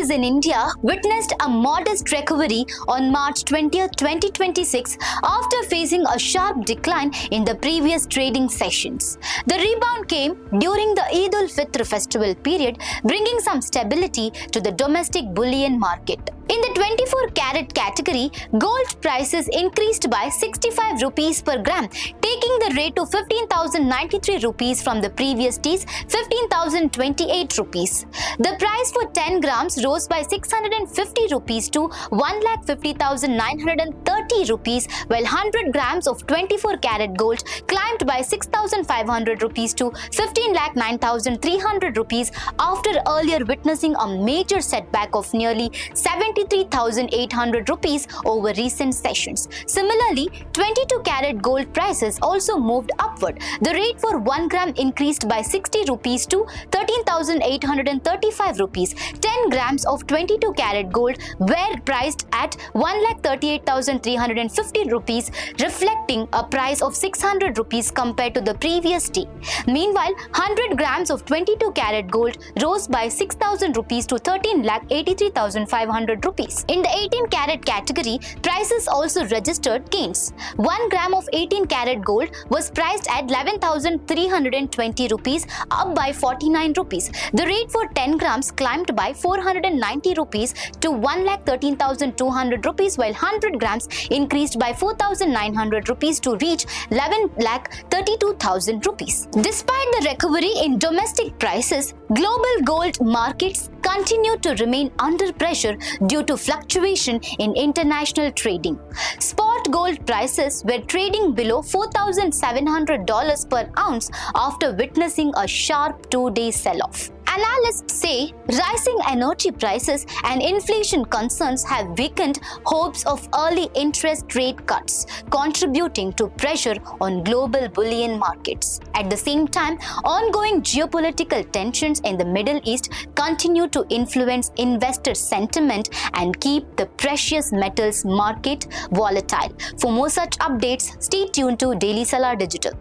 prices in India witnessed a modest recovery on March 20, 2026 after facing a sharp decline in the previous trading sessions. The rebound came during the Eid-ul-Fitr festival period, bringing some stability to the domestic bullion market. In the 24 carat category, gold prices increased by 65 rupees per gram, taking the rate to 15,093 rupees from the previous day's 15,028 rupees. The price for 10 grams rose by 650 rupees to 1,50,930 rupees, while 100 grams of 24 carat gold climbed by 6,500 rupees to 15,09,300 rupees after earlier witnessing a major setback of nearly 73,800 rupees over recent sessions. Similarly, 22 carat gold prices also moved upward. The rate for 1 gram increased by 60 rupees to 13,835 rupees. 10 grams of 22 carat gold were priced at 1,38,350 rupees, reflecting a price of 600 rupees compared to the previous day. Meanwhile, 100 grams of 22 carat gold rose by 6,000 rupees to 13,83,500 rupees. In the 18 carat category, prices also registered gains. 1 gram of 18 carat gold was priced at 11,320 rupees, up by 49 rupees. The rate for 10 grams climbed by 490 rupees to 1,13,200 rupees, while 100 grams increased by 4,900 rupees to reach 11,32,000 rupees. Despite the recovery in domestic prices, global gold markets continue to remain under pressure due to fluctuation in international trading. Spot gold prices were trading below $4,700 per ounce after witnessing a sharp two-day sell-off. Analysts say rising energy prices and inflation concerns have weakened hopes of early interest rate cuts, contributing to pressure on global bullion markets. At the same time, ongoing geopolitical tensions in the Middle East continue to influence investor sentiment and keep the precious metals market volatile. For more such updates, stay tuned to Daily Salar Digital.